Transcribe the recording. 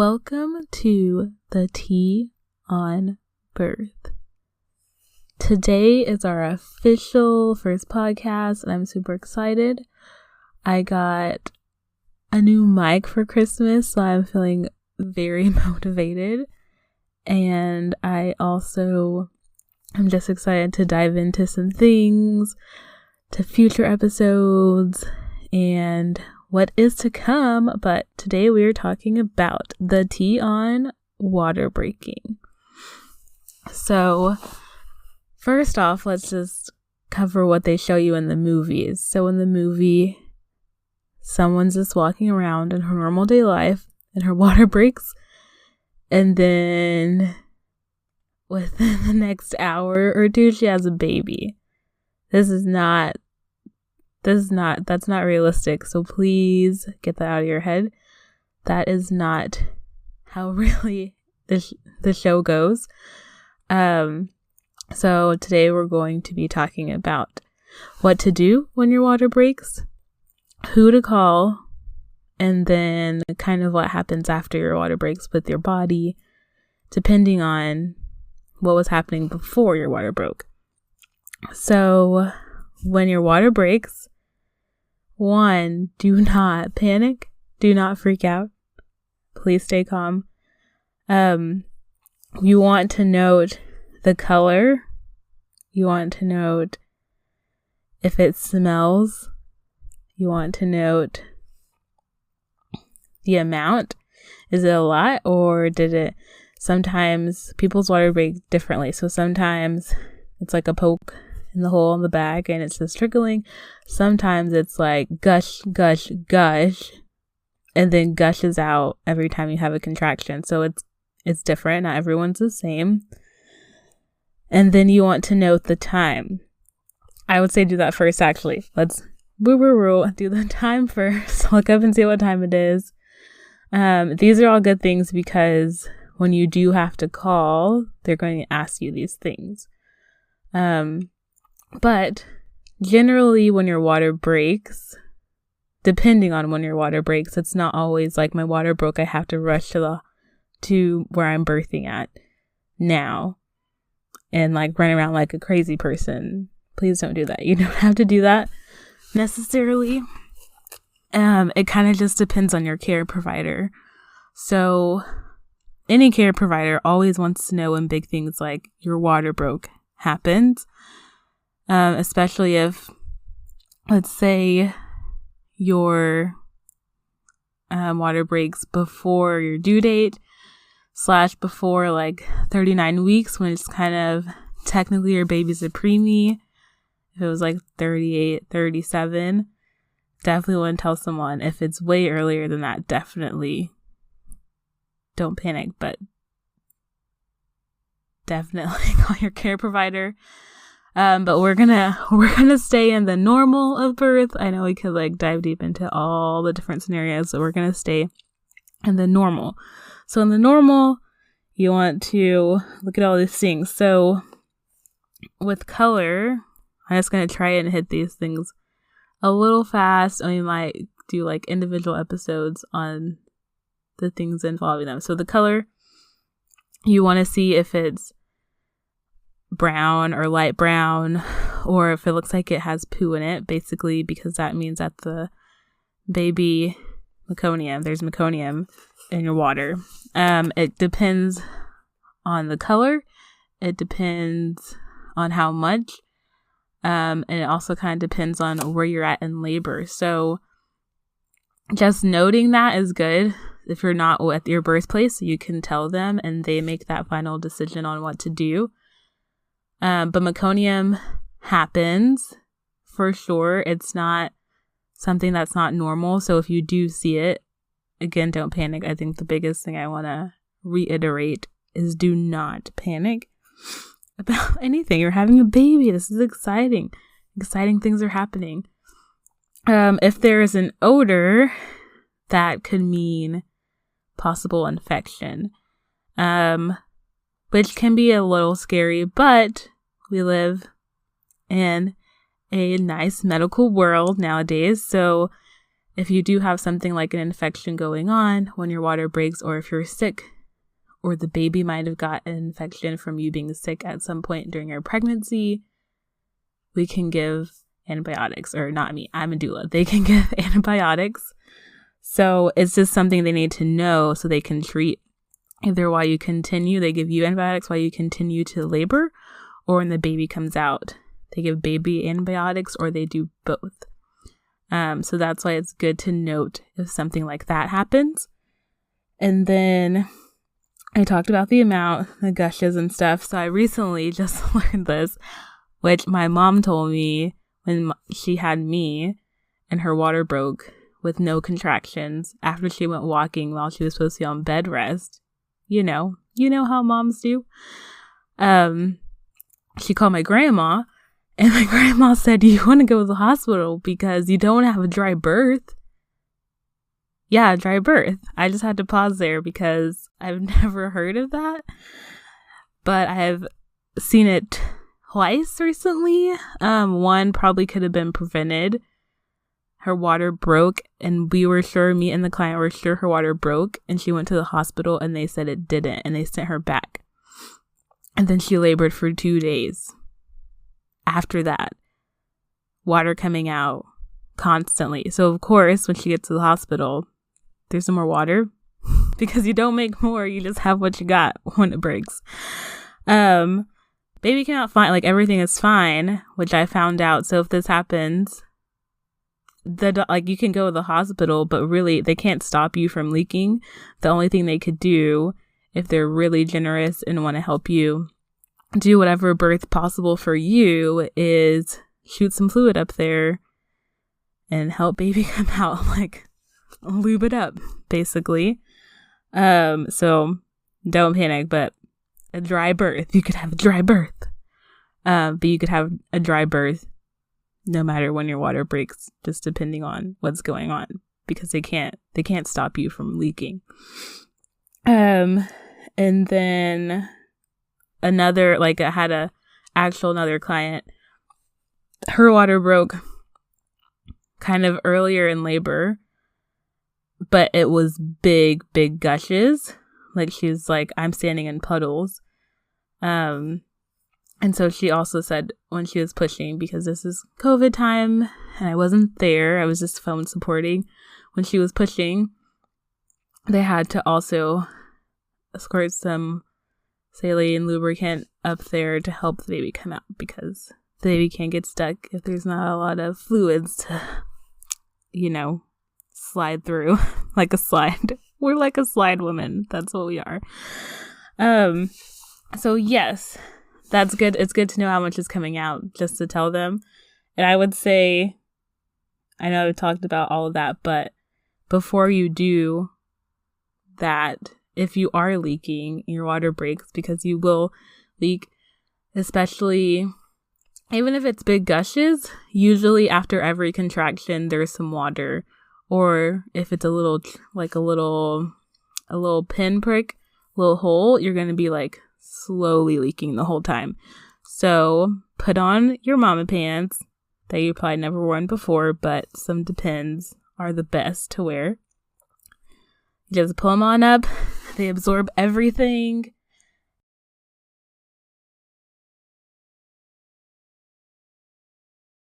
Welcome to the Tea on Birth. Today is our official first podcast, and I'm super excited. I got a new mic for Christmas, so I'm feeling very motivated. And I'm just excited to dive into some things, to future episodes, and what is to come. But today we are talking about the tea on water breaking. So first off, let's just cover what they show you in the movies. So in the movie, someone's just walking around in her normal day life and her water breaks. And then within the next hour or two, she has a baby. That's not realistic. So please get that out of your head. That is not how really the show goes. So today we're going to be talking about what to do when your water breaks, who to call, and then kind of what happens after your water breaks with your body, depending on what was happening before your water broke. So when your water breaks, 1, do not panic. Do not freak out. Please stay calm. You want to note the color. You want to note if it smells. You want to note the amount. Is it a lot, or did it? Sometimes people's water break differently. So sometimes it's like a poke in the hole in the bag and it's just trickling. Sometimes it's like gush, gush, gush, and then gushes out every time you have a contraction. So it's different. Not everyone's the same. And then you want to note the time. I would say do that first, actually. Let's do the time first. Look up and see what time it is. These are all good things because when you do have to call, they're going to ask you these things. But generally when your water breaks, depending on when your water breaks, it's not always like my water broke, I have to rush to where I'm birthing at now and like run around like a crazy person. Please don't do that. You don't have to do that necessarily. It kind of just depends on your care provider. So any care provider always wants to know when big things like your water broke happens. Especially if, let's say, your water breaks before your due date / before like 39 weeks, when it's kind of technically your baby's a preemie. If it was like 38, 37, definitely want to tell someone. If it's way earlier than that, definitely don't panic, but definitely call your care provider. But we're gonna stay in the normal of birth. I know we could like dive deep into all the different scenarios, so we're gonna stay in the normal. So in the normal, you want to look at all these things. So with color, I'm just gonna try and hit these things a little fast, and we might do like individual episodes on the things involving them. So the color, you want to see if it's brown or light brown, or if it looks like it has poo in it, basically, because that means that the baby there's meconium in your water. It depends on the color. It depends on how much. And it also kind of depends on where you're at in labor. So just noting that is good. If you're not at your birthplace, you can tell them and they make that final decision on what to do. But meconium happens for sure. It's not something that's not normal. So if you do see it, again, don't panic. I think the biggest thing I want to reiterate is do not panic about anything. You're having a baby. This is exciting. Exciting things are happening. If there is an odor, that could mean possible infection. Which can be a little scary, but we live in a nice medical world nowadays. So if you do have something like an infection going on when your water breaks, or if you're sick, or the baby might have got an infection from you being sick at some point during your pregnancy, we can give antibiotics. Or not me, I'm a doula. They can give antibiotics. So it's just something they need to know so they can treat either while you continue, they give you antibiotics while you continue to labor, or when the baby comes out, they give baby antibiotics, or they do both. So that's why it's good to note if something like that happens. And then I talked about the amount, the gushes and stuff. So I recently just learned this, which my mom told me when she had me and her water broke with no contractions after she went walking while she was supposed to be on bed rest. You know how moms do. She called my grandma, and my grandma said, "You want to go to the hospital because you don't have a dry birth." Yeah, dry birth. I just had to pause there because I've never heard of that, but I have seen it twice recently. One probably could have been prevented. Her water broke, and we were sure, me and the client were sure her water broke, and she went to the hospital and they said it didn't, and they sent her back. And then she labored for 2 days. After that, water coming out constantly. So of course, when she gets to the hospital, there's some more water because you don't make more, you just have what you got when it breaks. Baby came out fine, like everything is fine, which I found out. So if this happens, you can go to the hospital, but really they can't stop you from leaking. The only thing they could do, if they're really generous and want to help you do whatever birth possible for you, is shoot some fluid up there and help baby come out, like lube it up, basically. So don't panic, but a dry birth, you could have a dry birth. But you could have a dry birth no matter when your water breaks, just depending on what's going on, because they can't stop you from leaking. And then another, like I had another client, her water broke kind of earlier in labor, but it was big gushes. Like she was like, I'm standing in puddles. And so she also said when she was pushing, because this is COVID time and I wasn't there, I was just phone supporting. When she was pushing, they had to also squirt some saline lubricant up there to help the baby come out, because the baby can't get stuck if there's not a lot of fluids to, slide through like a slide. We're like a slide woman. That's what we are. So yes, that's good. It's good to know how much is coming out, just to tell them. And I would say, I know I've talked about all of that, but before you do that, if you are leaking, your water breaks, because you will leak, especially even if it's big gushes, usually after every contraction, there's some water. Or if it's a little pinprick, little hole, you're going to be like slowly leaking the whole time. So put on your mama pants that you probably never worn before, but some Depends are the best to wear. Just pull them on up. They absorb everything.